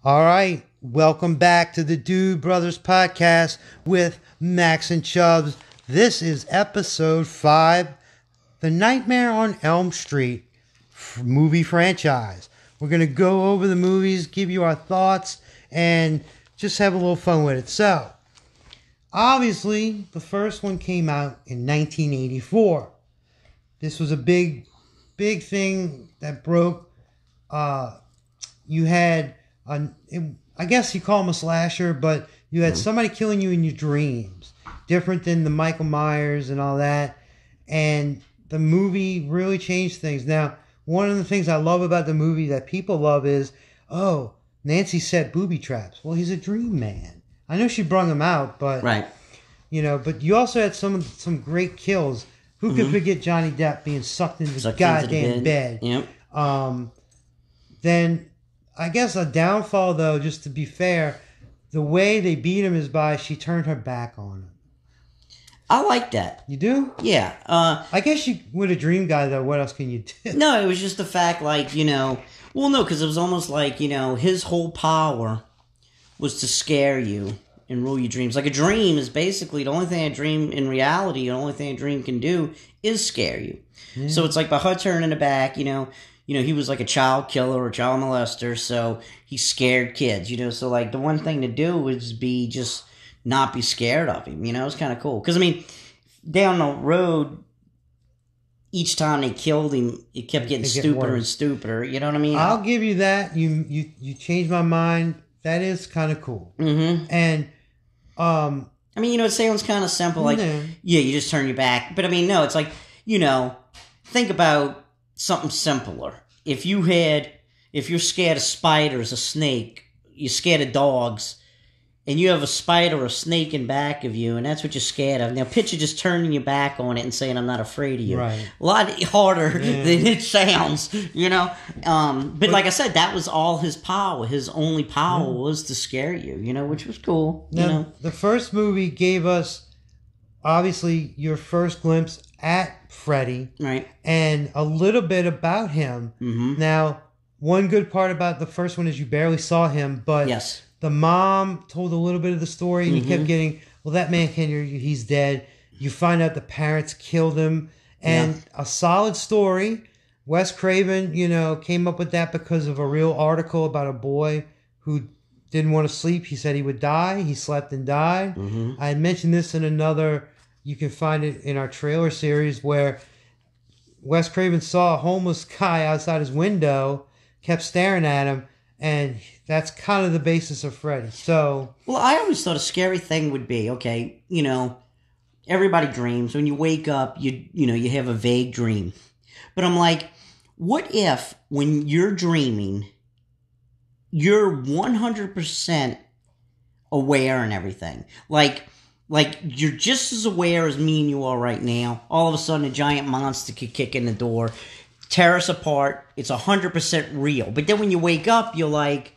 All right, welcome back to the Dude Brothers podcast with Max and ChuBs. This is episode 5, The Nightmare on Elm Street movie franchise. We're going to go over the movies, give you our thoughts, and just have a little fun with it. So, obviously, the first one came out in 1984. This was a big thing that broke. You had... I guess you call him a slasher, but you had somebody killing you in your dreams. Different than the Michael Myers and all that. And the movie really changed things. Now, one of the things I love about the movie that people love is, oh, Nancy set booby traps. Well, he's a dream man. I know she brung him out, but... Right. You know, but you also had some great kills. Who could forget Johnny Depp being sucked into the goddamn bed? Yep. Then... I guess a downfall, though, just to be fair, the way they beat him is by she turned her back on him. I like that. You do? Yeah. I guess you with a dream guy, though, what else can you do? No, it was just the fact, like, well, no, because it was almost like, his whole power was to scare you and rule your dreams. Like, a dream is basically the only thing a dream in reality, the only thing a dream can do is scare you. Yeah. So it's like by her turning her back, he was like a child killer or child molester, so he scared kids, So, like, the one thing to do was just not be scared of him, It was kind of cool. Because, down the road, each time they killed him, it kept getting stupider and stupider, you know what I mean? I'll give you that. You changed my mind. That is kind of cool. Mm-hmm. And, it sounds kind of simple, like, you just turn your back. But, no, it's like, think about something simpler. If you're scared of spiders, a snake, you're scared of dogs, and you have a spider or a snake in back of you, and that's what you're scared of. Now, picture just turning your back on it and saying, I'm not afraid of you. Right. A lot harder than it sounds, But like I said, that was all his power. His only power was to scare you, which was cool, Now, the first movie gave us, obviously, your first glimpse at Freddy, right, and a little bit about him. Mm-hmm. Now, one good part about the first one is you barely saw him, but the mom told a little bit of the story, and you kept getting, well, that man can't hear you, he's dead. You find out the parents killed him, and a solid story. Wes Craven, came up with that because of a real article about a boy who didn't want to sleep. He said he would die. He slept and died. Mm-hmm. I had mentioned this in another... You can find it in our trailer series where Wes Craven saw a homeless guy outside his window, kept staring at him, and that's kind of the basis of Freddy. So, well, I always thought a scary thing would be, okay, everybody dreams. When you wake up, you have a vague dream. But I'm like, what if when you're dreaming, you're 100% aware and everything? Like, you're just as aware as me and you are right now. All of a sudden, a giant monster could kick in the door, tear us apart. It's 100% real. But then when you wake up, you're like,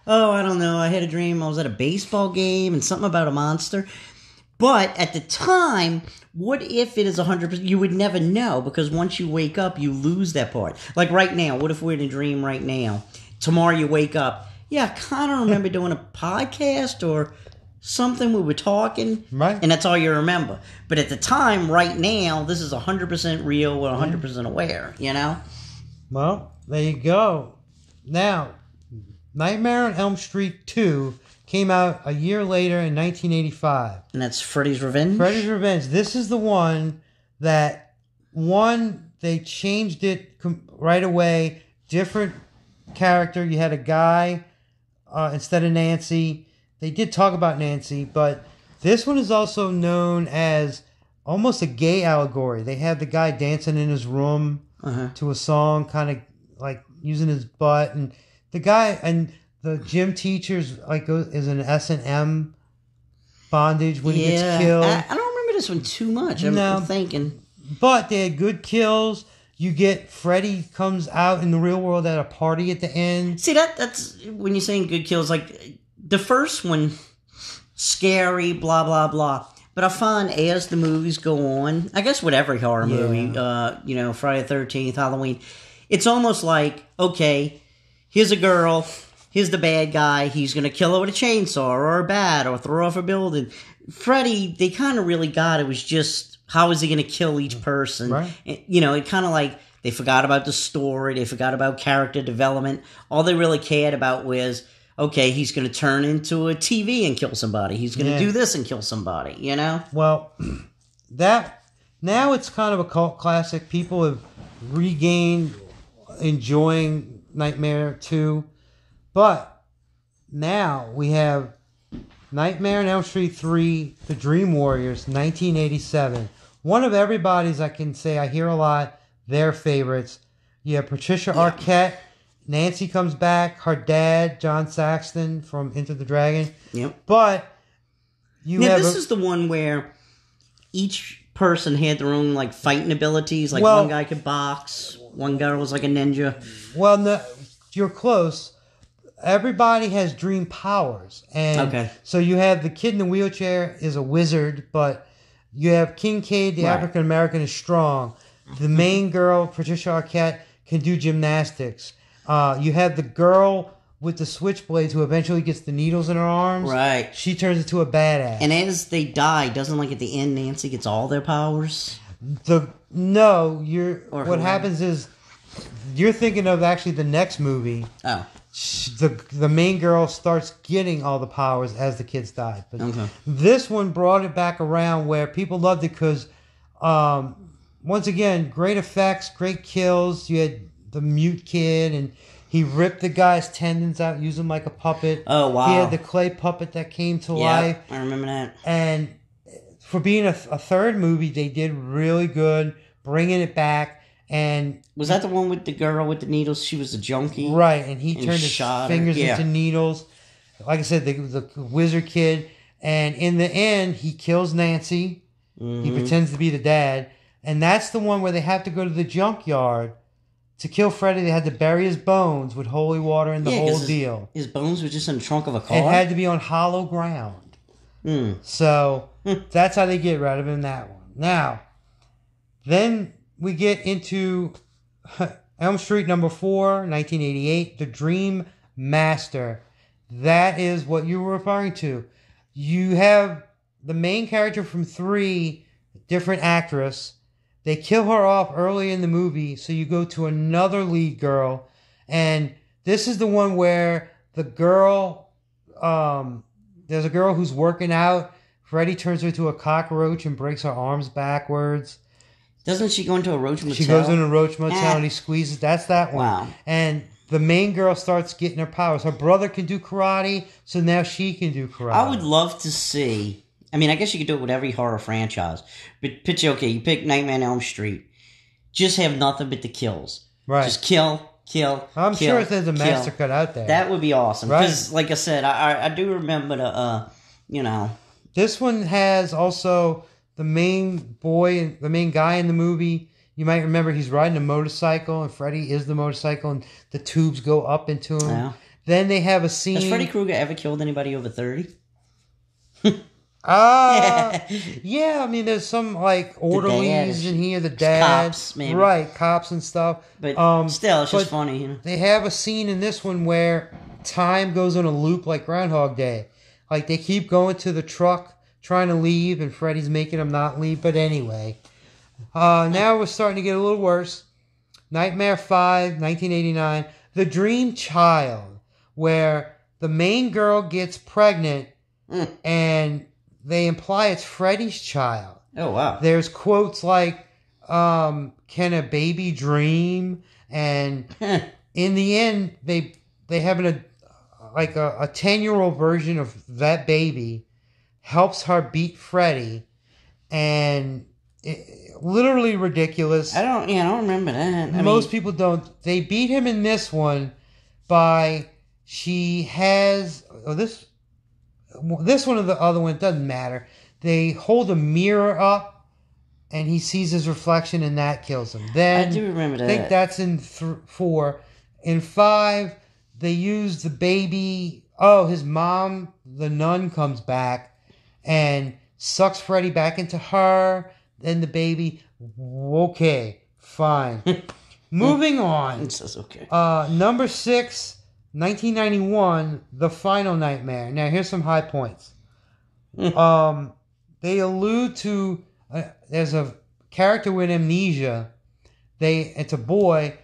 oh, I don't know. I had a dream. I was at a baseball game and something about a monster. But at the time, what if it is 100%? You would never know, because once you wake up, you lose that part. Like right now, what if we're in a dream right now? Tomorrow you wake up. Yeah, I kind of remember doing a podcast or... something we were talking, right, and that's all you remember. But at the time, right now, this is 100% real. We're 100% aware, Well, there you go. Now, Nightmare on Elm Street 2 came out a year later in 1985. And that's Freddy's Revenge? Freddy's Revenge. This is the one that, they changed it right away. Different character. You had a guy instead of Nancy. They did talk about Nancy, but this one is also known as almost a gay allegory. They had the guy dancing in his room to a song, kind of like using his butt, and the guy and the gym teacher's like is an S&M bondage when he gets killed. I don't remember this one too much. I'm thinking, but they had good kills. You get Freddy comes out in the real world at a party at the end. See, that's when you're saying good kills, like. The first one, scary, blah, blah, blah. But I find as the movies go on, I guess with every horror movie, Friday the 13th, Halloween, it's almost like, okay, here's a girl, here's the bad guy. He's going to kill her with a chainsaw or a bat or throw her off a building. Freddy, they kind of really got it was just how is he going to kill each person? Right. It kind of like they forgot about the story. They forgot about character development. All they really cared about was, okay, he's going to turn into a TV and kill somebody. He's going to do this and kill somebody, Well, now it's kind of a cult classic. People have regained enjoying Nightmare 2. But now we have Nightmare on Elm Street 3, The Dream Warriors, 1987. One of everybody's, I can say, I hear a lot, their favorites. You have Patricia Arquette. Nancy comes back. Her dad, John Saxton from Enter the Dragon. Yep. But this is the one where each person had their own like fighting abilities. Like one guy could box. One guy was like a ninja. Well, no, you're close. Everybody has dream powers. And so you have the kid in the wheelchair is a wizard, but you have Kincaid, the African American, is strong. The main girl, Patricia Arquette, can do gymnastics. You have the girl with the switchblades who eventually gets the needles in her arms. Right. She turns into a badass. And as they die, doesn't like at the end Nancy gets all their powers? What happens is you're thinking of actually the next movie. Oh. The main girl starts getting all the powers as the kids die. But this one brought it back around where people loved it because, once again, great effects, great kills. You had the mute kid, and he ripped the guy's tendons out, used him like a puppet. Oh, wow. He had the clay puppet that came to life. I remember that. And for being a third movie, they did really good, bringing it back. And was that the one with the girl with the needles? She was a junkie, right? And he turned his fingers into needles. Like I said, the wizard kid, and in the end, he kills Nancy. He pretends to be the dad, and that's the one where they have to go to the junkyard to kill Freddy. They had to bury his bones with holy water and the whole deal. His bones were just in the trunk of a car. It had to be on hollow ground. So that's how they get rid of him in that one. Now, then we get into Elm Street number 4, 1988, The Dream Master. That is what you were referring to. You have the main character from 3, different actress. They kill her off early in the movie, so you go to another lead girl. And this is the one where the girl, there's a girl who's working out. Freddy turns her into a cockroach and breaks her arms backwards. Doesn't she go into a roach motel? She goes into a roach motel and he squeezes. That's that one. Wow. And the main girl starts getting her powers. Her brother can do karate, so now she can do karate. I would love to see. I mean, I guess you could do it with every horror franchise. But you pick Nightmare on Elm Street. Just have nothing but the kills. Right. Just kill. I'm sure there's a master cut out there. That would be awesome. Right. Because, like I said, I do remember the, This one has also the main guy in the movie. You might remember he's riding a motorcycle, and Freddy is the motorcycle, and the tubes go up into him. Yeah. Then they have a scene. Has Freddy Krueger ever killed anybody over 30? Yeah, I mean, there's some, like, orderlies in here, the dad. Cops, maybe. Right, cops and stuff. But still, it's just funny, They have a scene in this one where time goes on a loop like Groundhog Day. Like, they keep going to the truck, trying to leave, and Freddy's making them not leave. But anyway, now we're starting to get a little worse. Nightmare 5, 1989, The Dream Child, where the main girl gets pregnant, and they imply it's Freddy's child. Oh, wow. There's quotes like, can a baby dream? And in the end, they have a 10-year-old version of that baby helps her beat Freddy, and literally ridiculous. I don't remember that. Most people don't. They beat him in this one by this one or the other one, it doesn't matter. They hold a mirror up, and he sees his reflection, and that kills him. Then I do remember that. I think that's in 4. In 5, they use the baby. Oh, his mom, the nun, comes back and sucks Freddy back into her. Then the baby. Okay, fine. Moving on. It says okay. Number 6, 1991, The Final Nightmare. Now, here's some high points. They allude to there's a character with amnesia. It's a boy,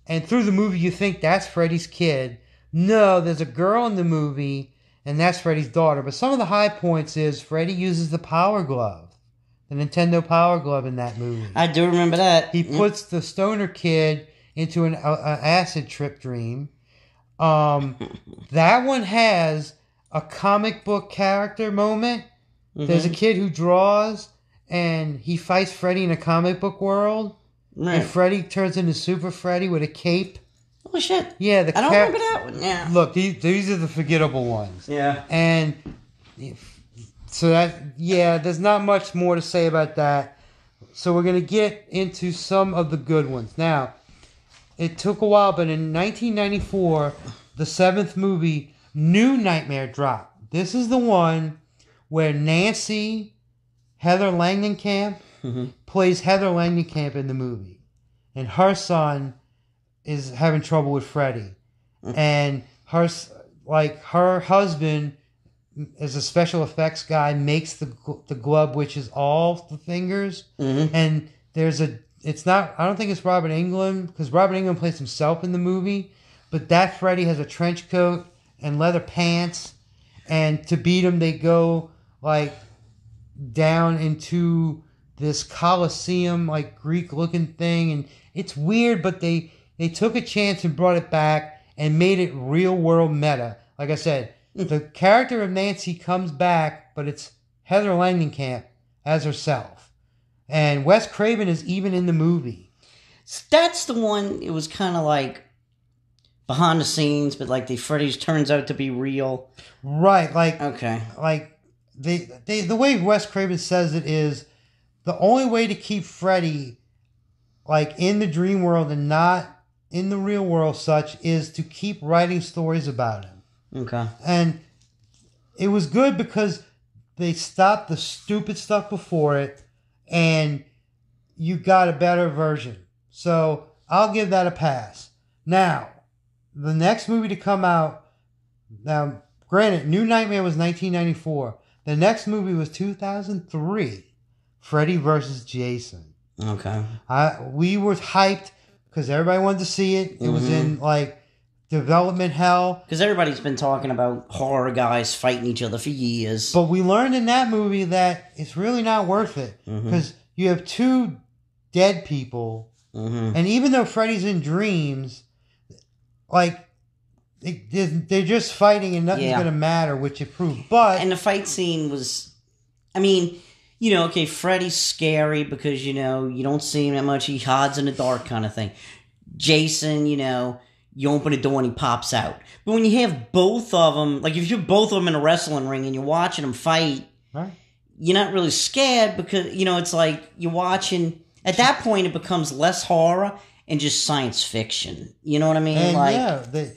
and through the movie you think that's Freddy's kid. No, there's a girl in the movie, and that's Freddy's daughter. But some of the high points is Freddy uses the Power Glove, the Nintendo Power Glove in that movie. I do remember that. He puts the stoner kid into an acid trip dream. That one has a comic book character moment. There's a kid who draws, and he fights Freddy in a comic book world. Right. And Freddy turns into Super Freddy with a cape. Oh, shit. Yeah, I don't remember that one. Yeah. Look, these are the forgettable ones. Yeah. And so there's not much more to say about that. So we're going to get into some of the good ones. Now, it took a while, but in 1994, the 7th movie, New Nightmare, dropped. This is the one where Nancy, Heather Langenkamp, plays Heather Langenkamp in the movie. And her son is having trouble with Freddy. And her husband is a special effects guy, makes the glove, which is all the fingers. And I don't think it's Robert Englund, because Robert Englund plays himself in the movie. But that Freddy has a trench coat and leather pants. And to beat him, they go down into this Colosseum, Greek-looking thing. And it's weird, but they took a chance and brought it back and made it real-world meta. Like I said, the character of Nancy comes back, but it's Heather Langenkamp as herself. And Wes Craven is even in the movie. That's the one, it was kind of behind the scenes, but the Freddy's turns out to be real. Right, okay. The way Wes Craven says it is the only way to keep Freddy in the dream world and not in the real world such is to keep writing stories about him. Okay. And it was good because they stopped the stupid stuff before it and you got a better version. So I'll give that a pass. Now, the next movie to come out, now granted, New Nightmare was 1994. The next movie was 2003, Freddy vs. Jason. Okay. We were hyped because everybody wanted to see it. It was in development hell. Because everybody's been talking about horror guys fighting each other for years. But we learned in that movie that it's really not worth it. Because you have two dead people. And even though Freddy's in dreams, they're just fighting and nothing's going to matter, which it proved. And the fight scene was, okay, Freddy's scary because, you don't see him that much. He hides in the dark kind of thing. Jason, you open a door and he pops out. But when you have both of them, if you're both of them in a wrestling ring and you're watching them fight, right, you're not really scared because, it's you're watching. At that point, it becomes less horror and just science fiction. You know what I mean? And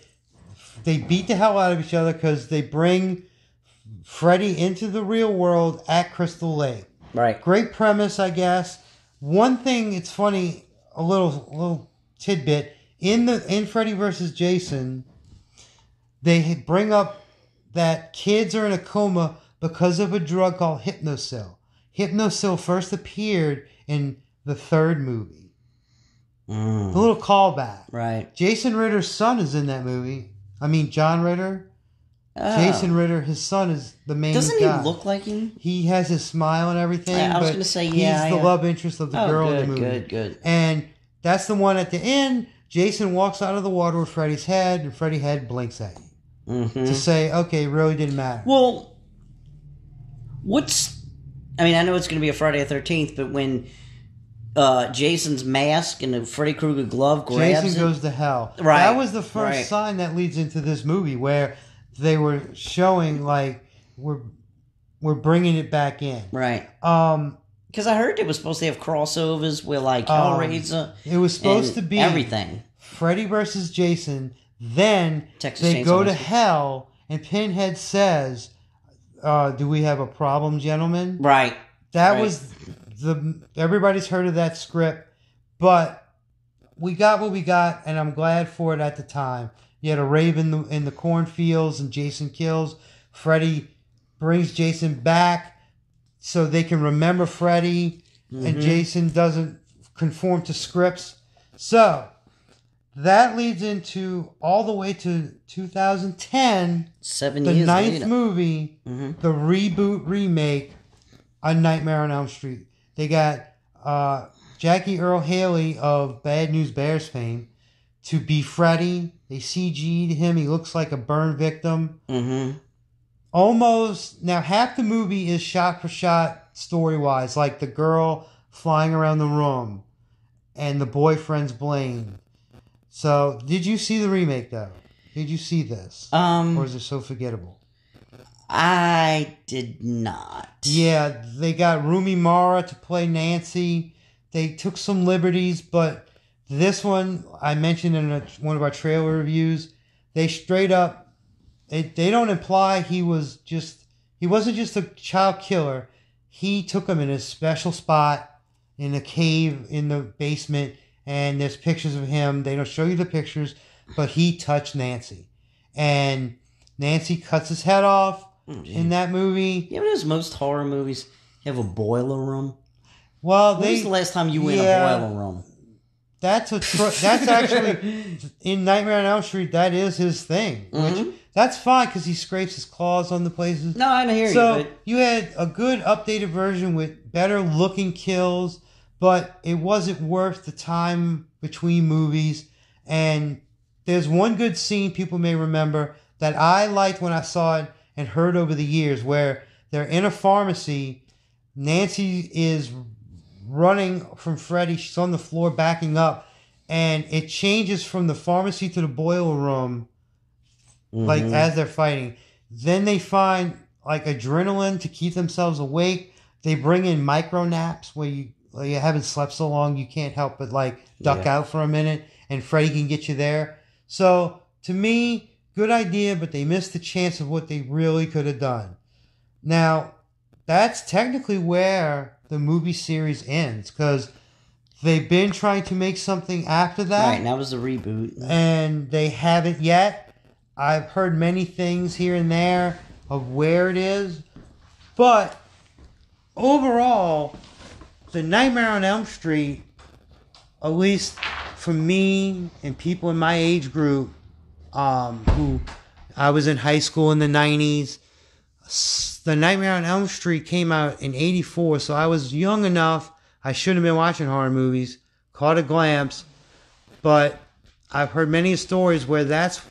they beat the hell out of each other because they bring Freddy into the real world at Crystal Lake. Right. Great premise, I guess. One thing, it's funny, a little tidbit. In Freddy vs. Jason, they bring up that kids are in a coma because of a drug called Hypnosil. Hypnosil first appeared in the 3rd movie. A little callback. Right. Jason Ritter's son is in that movie. John Ritter. Oh. Jason Ritter, his son is the main guy. Doesn't he look like him? He has his smile and everything. I was going to say, yeah. He's the love interest of the girl in the movie. Good. And that's the one at the end. Jason walks out of the water with Freddy's head, and Freddy's head blinks at you. To say, okay, it really didn't matter. Well, I know it's going to be a Friday the 13th, but when Jason's mask and the Freddy Krueger glove grabs Jason goes to hell. Right. That was the first sign that leads into this movie where they were showing we're bringing it back in. Right. Because I heard it was supposed to have crossovers where Hellraiser. It was supposed to be everything. Freddy versus Jason. Then Texas they go to hell, and Pinhead says, "Do we have a problem, gentlemen?" Right. That was everybody's heard of that script, but we got what we got, and I'm glad for it at the time. You had a rave in the cornfields, and Jason kills. Freddy brings Jason back so they can remember Freddy, and Jason doesn't conform to scripts. So that leads into all the way to 2010, 7 the years ninth later. movie, the reboot remake, A Nightmare on Elm Street. They got Jackie Earle Haley of Bad News Bears fame to be Freddy. They CG'd him. He looks like a burn victim. Almost. Now, half the movie is shot for shot story-wise, like the girl flying around the room and the boyfriend's Blaine. So, did you see the remake, though? Did you see this? Or is it so forgettable? I did not. Yeah, they got Rooney Mara to play Nancy. They took some liberties, but this one, I mentioned in one of our trailer reviews, they straight up, they don't imply he wasn't just a child killer. He took him in a special spot in a cave in the basement, and there's pictures of him. They don't show you the pictures, but he touched Nancy. And Nancy cuts his head off in that movie. You know, most horror movies have a boiler room. Well, when was the last time you went in a boiler room? That's actually in Nightmare on Elm Street. That is his thing, which that's fine because he scrapes his claws on the places. No, I hear you. So you had a good updated version with better looking kills, but it wasn't worth the time between movies. And there's one good scene people may remember that I liked when I saw it and heard over the years, where they're in a pharmacy. Nancy is running from Freddy. She's on the floor backing up, and it changes from the pharmacy to the boiler room, like as they're fighting. Then they find like adrenaline to keep themselves awake. They bring in micro naps where you haven't slept so long you can't help but like duck out for a minute, and Freddy can get you there. So to me, good idea, but they missed the chance of what they really could have done. Now, that's technically where the movie series ends, because they've been trying to make something after that. Right, and that was the reboot. And they haven't yet. I've heard many things here and there of where it is. But overall, the Nightmare on Elm Street, at least for me and people in my age group, who I was in high school in the 90s, the Nightmare on Elm Street came out in 84, so I was young enough. I shouldn't have been watching horror movies. Caught a glimpse. But I've heard many stories where that's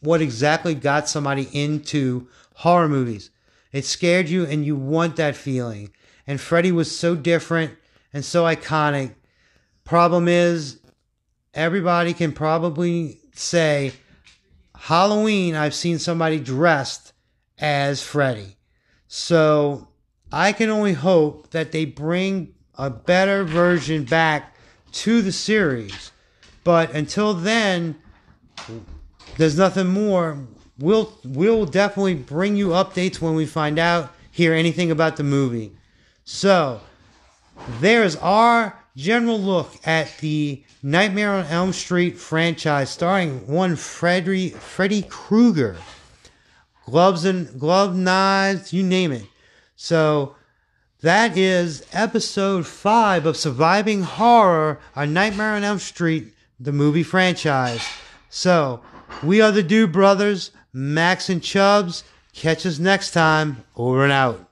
what exactly got somebody into horror movies. It scared you and you want that feeling. And Freddy was so different and so iconic. Problem is, everybody can probably say, Halloween, I've seen somebody dressed as Freddy. So I can only hope that they bring a better version back to the series. But until then, there's nothing more. We'll definitely bring you updates when we find out, hear anything about the movie. So there's our general look at the Nightmare on Elm Street franchise, starring one Freddy Krueger. Glove knives, you name it. So that is episode 5 of Surviving Horror, A Nightmare on Elm Street, the movie franchise. So we are the Dude Brothers, Max and Chubbs. Catch us next time. Over and out.